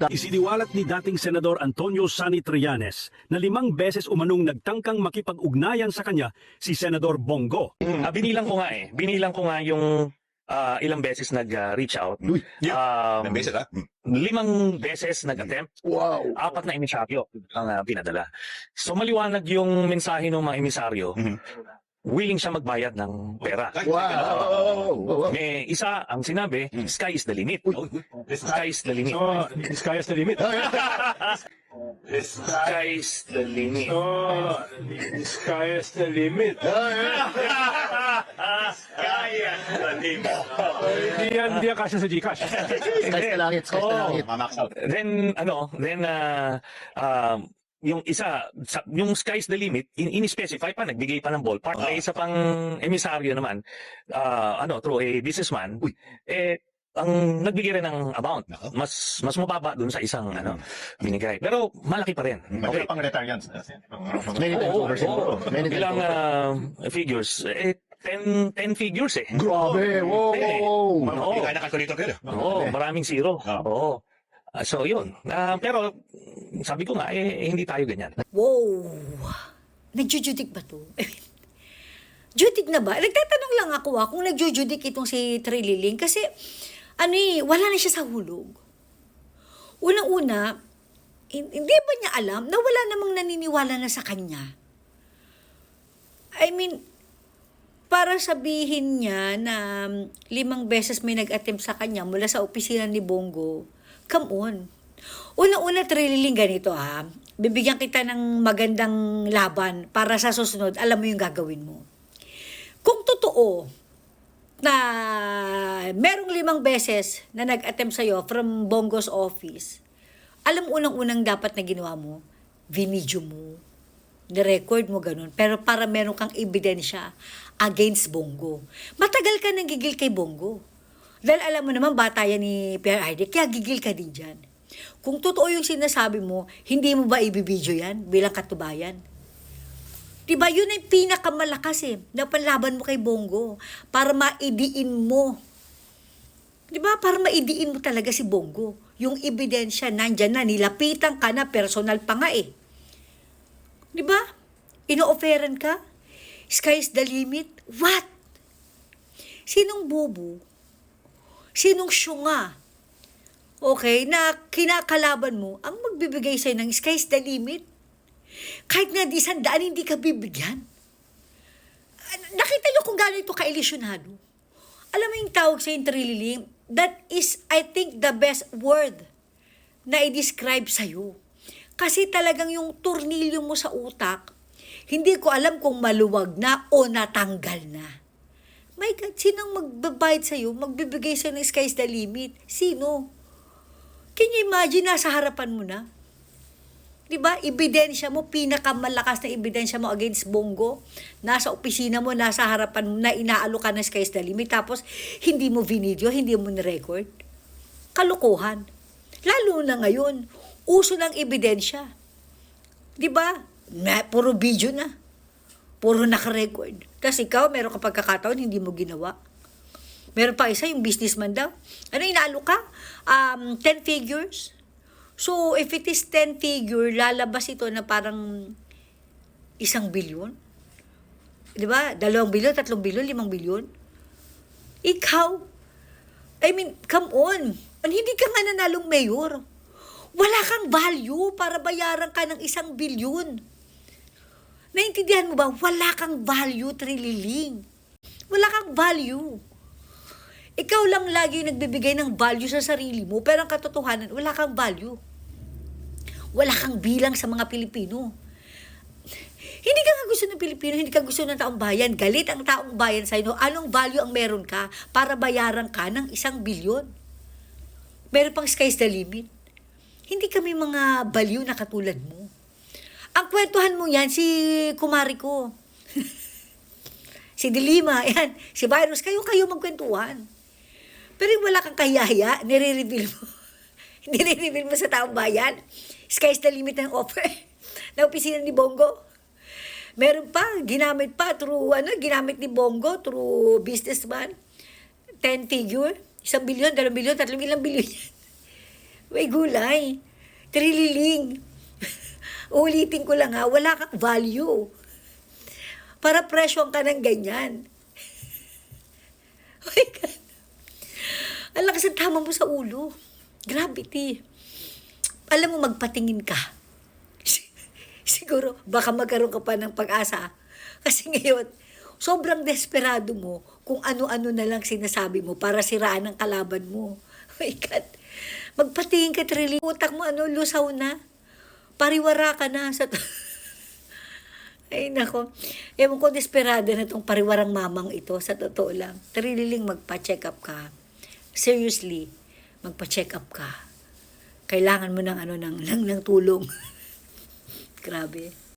Isiniwalat ni dating Senador Antonio Sani Trillanes na 5 beses umanong nagtangkang makipag-ugnayan sa kanya si Senador Bongo. Binilang ko nga yung ilang beses nag-reach out. Ilang beses, 5 beses nag-attempt. Wow. 4 na emisaryo ang pinadala. So maliwanag yung mensahe ng mga emisaryo. Willing siya magbayad ng pera. Wow. May isa ang sinabi, sky is the limit. Sky is the limit. Sky is the limit. Sky is the limit. Sky is the limit. Hindi yan kasya sa Gcash. Sky's the langit, sky's the langit. Then yung isa, yung sky's the limit, in-specify pa, nagbigay pa ng ballpark. May isa pang emisaryo naman, through a businessman, ang nagbigay rin ng amount. Mas mababa dun sa isang binigay. Pero malaki pa rin. Okay. Okay. Pang retirees. Many ilang figures. 10 figures eh. Grabe. Wow. Oo. Kaya na-calculator kayo. Oo, maraming zero. Oo. So yun. Pero sabi ko nga, hindi tayo ganyan. Wow! Nagjujudik ba to? Judik na ba? Nagtatanong lang ako kung nagjujudik itong si Trililing kasi wala na siya sa hulog. Unang-una, hindi ba niya alam na wala namang naniniwala na sa kanya? I mean, para sabihin niya na 5 beses may nag-attempt sa kanya mula sa opisina ni Bongo, come on. Una-una, Trililing, ganito Bibigyan kita ng magandang laban para sa susunod, alam mo yung gagawin mo. Kung totoo na merong 5 beses na nag-attempt sa'yo from Bongo's office, alam mo unang-unang dapat na ginawa mo, vinidyo mo, nirecord mo ganun, pero para meron kang ebidensya against Bongo. Matagal ka nang gigil kay Bongo. Dahil alam mo naman, bata yan ni Pierre Arde, kaya gigil ka din dyan. Kung totoo yung sinasabi mo, hindi mo ba ibibidyo yan bilang katubayan? Diba, yun ay pinakamalakas na panlaban mo kay Bongo para maidiin mo. Diba, para maidiin mo talaga si Bongo. Yung ebidensya, nandyan na, nilapitan ka na, personal pa nga Diba? Ino-offeran ka? Sky's the limit? What? Sinong bobo? Sinong syunga? Okay, na kinakalaban mo, ang magbibigay sa'yo ng sky's the limit? Kahit nga di 100, hindi ka bibigyan. Nakita niyo kung gano'n ito ka-ilisyonado. Alam mo yung tawag sa Trililing, that is, I think, the best word na i-describe sa'yo. Kasi talagang yung tornilyo mo sa utak, hindi ko alam kung maluwag na o natanggal na. My God, sinong magbabayad sa'yo, magbibigay sa'yo ng sky's the limit? Sino? Can you imagine, nasa harapan mo na? Diba? Ebidensya mo, pinakamalakas na ebidensya mo against Bongo. Nasa opisina mo, nasa harapan mo, na inaalo ka ng sky's the limit. Tapos, hindi mo video, hindi mo nirecord. Kalokohan. Lalo na ngayon, uso ng ebidensya. Diba? Puro video na. Puro nakarecord. Tapos ikaw, meron ka pagkakataon, hindi mo ginawa. Meron pa isa, yung businessman daw. Inaalo ka? 10 figures. So, if it is 10 figure, lalabas ito na parang 1 bilyon. Diba? 2 bilyon, 3 bilyon, 5 bilyon. Ikaw, I mean, come on. Hindi ka nga nanalong mayor. Wala kang value para bayaran ka ng 1 bilyon. Naintindihan mo ba? Wala kang value, Trililing. Wala kang value. Ikaw lang lagi nagbibigay ng value sa sarili mo, pero ang katotohanan, wala kang value. Wala kang bilang sa mga Pilipino. Hindi ka nga gusto ng Pilipino, hindi ka gusto ng taong bayan. Galit ang taong bayan sa'yo. Anong value ang meron ka para bayaran ka ng 1 bilyon? Meron pang sky's the limit. Hindi kami mga baliw na katulad mo. Ang kwentuhan mo yan, si kumari ko. Si Dilima, yan. Si Virus, kayo magkwentuhan. Pero yung wala kang kahiya, nire-reveal mo. Nire-reveal mo sa taong bayan. Sky's the limit ng offer. Na opisina ni Bongo. Meron pa, ginamit ni Bongo through businessman. 10 figure, 1 bilyon, 2 bilyon, 3 bilyon, bilyon. May gulay. Trililing. Ulitin ko lang ha, wala kang value. Para presyon ka ng ganyan. Oh my God. Ang lakas ng tama mo sa ulo. Gravity. Alam mo, magpatingin ka. Siguro, baka magkaroon ka pa ng pag-asa. Kasi ngayon, sobrang desperado mo kung ano-ano na lang sinasabi mo para siraan ang kalaban mo. Oh my God. Magpatingin ka, Trilly. Utak mo, lusaw na. Pariwara ka na sa... Ay, nako. Ewan ko, desperada na itong pariwarang mamang ito. Sa totoo lang. Trilly, magpa-check up ka. Seriously, magpa-check up ka. Kailangan mo ng tulong. Grabe.